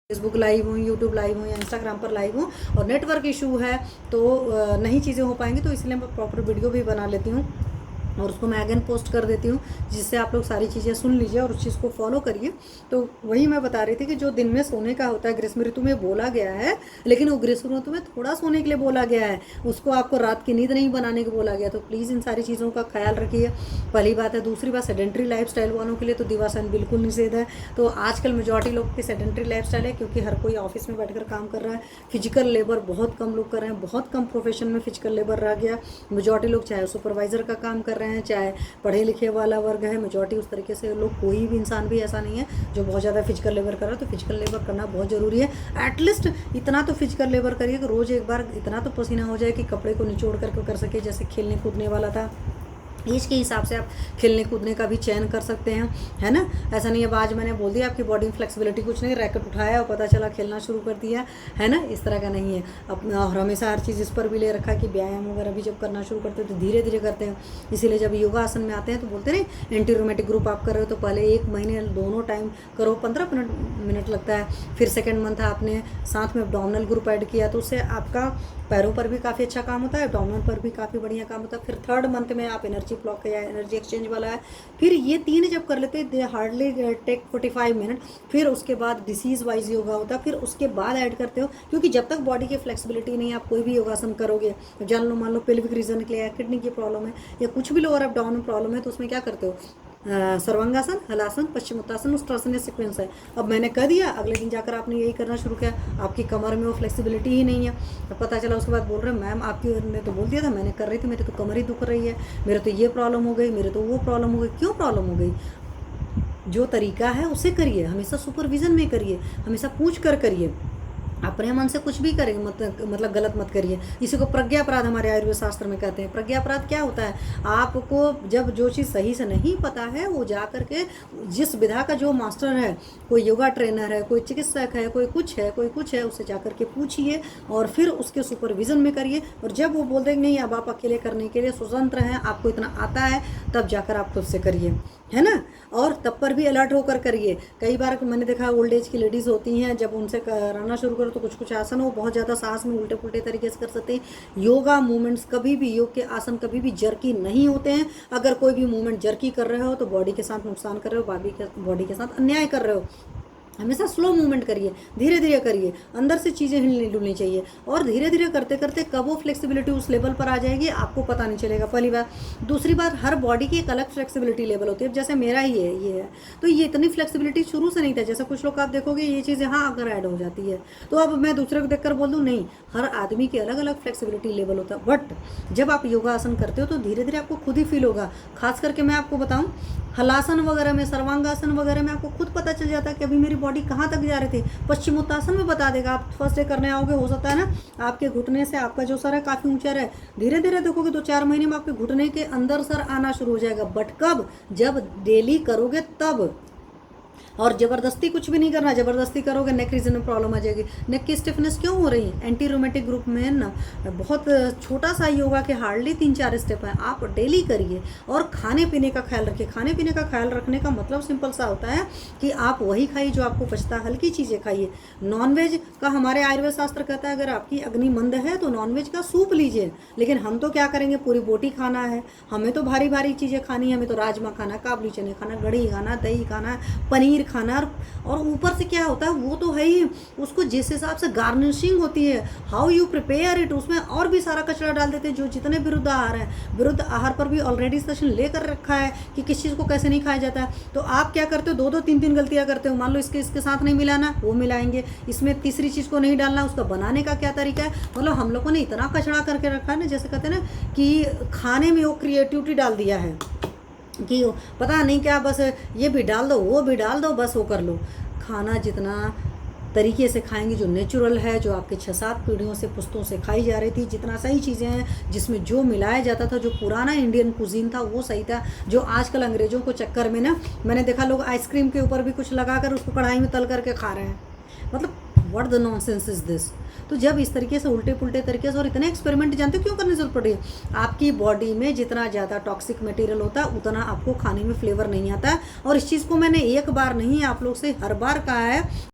Facebook live हूँ, YouTube live हूँ या इंस्टाग्राम पर लाइव हूँ और नेटवर्क इशू है तो नहीं चीज़ें हो पाएंगी, तो इसलिए मैं प्रॉपर वीडियो भी बना लेती हूँ और उसको मैं अगेन पोस्ट कर देती हूँ, जिससे आप लोग सारी चीज़ें सुन लीजिए और उस चीज़ को फॉलो करिए। तो वही मैं बता रही थी कि जो दिन में सोने का होता है ग्रीष्म ऋतु में बोला गया है, लेकिन वो ग्रीष्म ऋतु में थोड़ा सोने के लिए बोला गया है, उसको आपको रात की नींद नहीं बनाने को बोला गया। तो प्लीज़ इन सारी चीज़ों का ख्याल रखिए, पहली बात है। दूसरी बात, सेडेंट्री लाइफ वालों के लिए तो दिवासन बिल्कुल निषेध है। तो आजकल मेजॉरिटी लोग की सेडेंट्री लाइफ है, क्योंकि हर कोई ऑफिस में बैठकर काम कर रहा है। फिजिकल लेबर बहुत कम लोग कर रहे हैं, बहुत कम प्रोफेशन में फिजिकल लेबर रह गया। मेजॉरिटी लोग चाहे सुपरवाइजर का काम कर रहे हैं, चाहे पढ़े लिखे वाला वर्ग है, मेजॉरिटी उस तरीके से लोग, कोई भी इंसान भी ऐसा नहीं है जो बहुत ज़्यादा फिजिकल लेबर कर रहा है। तो फिजिकल लेबर करना बहुत ज़रूरी है। एटलीस्ट इतना तो फिजिकल लेबर करिए कि रोज़ एक बार इतना तो पसीना हो जाए कि कपड़े को निचोड़ करके कर सके। जैसे खेलने कूदने वाला था, एज के हिसाब से आप खेलने कूदने का भी चयन कर सकते हैं, है ना। ऐसा नहीं है आज मैंने बोल दिया आपकी बॉडी में फ्लेक्सिबिलिटी कुछ नहीं, रैकेट उठाया और पता चला खेलना शुरू कर दिया, है ना। इस तरह का नहीं है अपना। और हमेशा हर चीज़ इस पर भी ले रखा है कि व्यायाम वगैरह भी जब करना शुरू करते हैं तो धीरे धीरे करते हैं। इसीलिए जब योगा आसन में आते हैं तो बोलते नहीं, एंटी रोमेटिक ग्रुप आप कर रहे हो तो पहले 1 महीने दोनों टाइम करो, 15 मिनट लगता है। फिर सेकेंड मंथ आपने साथ में एब्डोमिनल ग्रुप ऐड किया तो उससे आपका पैरों पर भी काफ़ी अच्छा काम होता है, एब्डोमिनल पर भी काफ़ी बढ़िया काम होता है। फिर थर्ड मंथ में आप एनर्जी ब्लॉक या एनर्जी एक्सचेंज वाला है, फिर ये 3 जब कर लेते हैं दे हार्डली टेक 45 मिनट। फिर उसके बाद डिसीज़ वाइज योगा होता है, फिर उसके बाद ऐड करते हो, क्योंकि जब तक बॉडी की फ्लेक्सिबिलिटी नहीं, आप कोई भी योगासन करोगे, जान लो मान लो पेल्विक रीजन के लिए किडनी की प्रॉब्लम है या कुछ भी लोअर एब्डोमिनल प्रॉब्लम है, तो उसमें क्या करते हो, सर्वांगासन, हलासन, पश्चिमोत्तासन, उष्ट्रासन सीक्वेंस है। अब मैंने कह दिया, अगले दिन जाकर आपने यही करना शुरू किया, आपकी कमर में वो फ्लेक्सिबिलिटी ही नहीं है। तो पता चला उसके बाद बोल रहे मैम आपकी, ने तो बोल दिया था, मैंने कर रही थी, मेरे तो कमर ही दुख रही है, मेरे तो ये प्रॉब्लम हो गई, मेरे तो वो प्रॉब्लम हो गई। क्यों प्रॉब्लम हो गई? जो तरीका है उसे करिए, हमेशा सुपरविजन में करिए, हमेशा पूछ कर करिए, अपने मन से कुछ भी करें मतलब गलत मत करिए। इसी को प्रज्ञा अपराध हमारे आयुर्वेद शास्त्र में कहते हैं। प्रज्ञा अपराध क्या होता है? आपको जब जो चीज़ सही से नहीं पता है, वो जा करके जिस विधा का जो मास्टर है, कोई योगा ट्रेनर है, कोई चिकित्सक है, कोई कुछ है, उससे जा करके पूछिए और फिर उसके सुपरविजन में करिए। और जब वो बोल देंगे नहीं अब आप अकेले करने के लिए स्वतंत्र हैं, आपको इतना आता है, तब जाकर आप खुद से करिए, है ना। और तब पर भी अलर्ट होकर करिए। कई बार मैंने देखा ओल्ड एज की लेडीज़ होती हैं, जब उनसे कराना शुरू करो तो कुछ आसन हो बहुत ज़्यादा सांस में उल्टे पुल्टे तरीके से कर सकते हैं। योगा मूवमेंट्स कभी भी, योग के आसन कभी भी जर्की नहीं होते हैं। अगर कोई भी मूवमेंट जर्की कर रहे हो तो बॉडी के साथ नुकसान कर रहे हो, बॉडी के साथ अन्याय कर रहे हो। हमेशा स्लो मूवमेंट करिए, धीरे धीरे करिए, अंदर से चीज़ें हिलनी डुलनी चाहिए। और धीरे धीरे करते करते कब वो फ्लेक्सिबिलिटी उस लेवल पर आ जाएगी आपको पता नहीं चलेगा, पहली बात। दूसरी बात, हर बॉडी की एक अलग फ्लेक्सिबिलिटी लेवल होती है। जैसे मेरा ही है, ये है, तो ये इतनी फ्लेक्सिबिलिटी शुरू से नहीं था। जैसे कुछ लोग आप देखोगे ये चीज़ यहाँ अगर ऐड हो जाती है, तो अब मैं दूसरे को देखकर बोल दूँ नहीं, हर आदमी की अलग अलग फ्लेक्सिबिलिटी लेवल होता है। बट जब आप योगासन करते हो तो धीरे धीरे आपको खुद ही फील होगा। खास करके मैं आपको बताऊँ, हलासन वगैरह में, सर्वांगासन वगैरह में आपको खुद पता चल जाता है कि अभी मेरी बॉडी कहाँ तक जा रही थी। पश्चिमोत्तासन में बता देगा। आप फर्स्ट डे करने आओगे, हो सकता है ना आपके घुटने से आपका जो सर है काफ़ी ऊंचा है, धीरे धीरे देखोगे 2-4 महीने में आपके घुटने के अंदर सर आना शुरू हो जाएगा। बट कब? जब डेली करोगे तब। और ज़बरदस्ती कुछ भी नहीं करना, ज़बरदस्ती करोगे नेक रीजन में प्रॉब्लम आ जाएगी। नेक की स्टिफनेस क्यों हो रही है? एंटी रोमेटिक ग्रुप में ना बहुत छोटा सा योगा के हार्डली 3-4 स्टेप हैं, आप डेली करिए। और खाने पीने का ख्याल रखिए। खाने पीने का ख्याल रखने का मतलब सिंपल सा होता है कि आप वही खाइए जो आपको पचता है, हल्की चीज़ें खाइए। नॉनवेज का हमारे आयुर्वेद शास्त्र कहता है अगर आपकी अग्नि मंद है तो नॉनवेज का सूप लीजिए। लेकिन हम तो क्या करेंगे, पूरी बोटी खाना है, हमें तो भारी भारी चीज़ें खानी है, हमें तो राजमा खाना, काबुली चने खाना, गढ़ी खाना, दही खाना, पनीर खाना। और ऊपर से क्या होता है, वो तो है ही, उसको जिस हिसाब से गार्निशिंग होती है, हाउ यू प्रिपेयर इट, उसमें और भी सारा कचरा डाल देते हैं। जो जितने विरुद्ध आहार हैं, विरुद्ध आहार पर भी ऑलरेडी सेशन लेकर रखा है कि किस चीज़ को कैसे नहीं खाया जाता है। तो आप क्या करते हो, 2-2 3-3 गलतियां करते हो। मान लो इसके साथ नहीं मिलाना, वो मिलाएंगे, इसमें तीसरी चीज़ को नहीं डालना, उसका बनाने का क्या तरीका है। मतलब हम लोगों ने इतना कचरा करके रखा है ना, जैसे कहते हैं ना कि खाने में वो क्रिएटिविटी डाल दिया है कि पता नहीं क्या, बस ये भी डाल दो, वो भी डाल दो, बस वो कर लो। खाना जितना तरीके से खाएंगे, जो नेचुरल है, जो आपके 6-7 पीढ़ियों से, पुश्तों से खाई जा रही थी, जितना सही चीज़ें हैं, जिसमें जो मिलाया जाता था, जो पुराना इंडियन कुजीन था वो सही था। जो आजकल अंग्रेज़ों को चक्कर में ना, मैंने देखा लोग आइसक्रीम के ऊपर भी कुछ लगाकर उसको कढ़ाई में तल करके खा रहे हैं। मतलब what the nonsense is this. तो जब इस तरीके से उल्टे पुल्टे तरीके से और इतने एक्सपेरिमेंट जानते हो क्यों करने जरूरत पड़ी है? आपकी बॉडी में जितना ज़्यादा टॉक्सिक मटेरियल होता है उतना आपको खाने में फ्लेवर नहीं आता है। और इस चीज़ को मैंने एक बार नहीं आप लोग से हर बार कहा है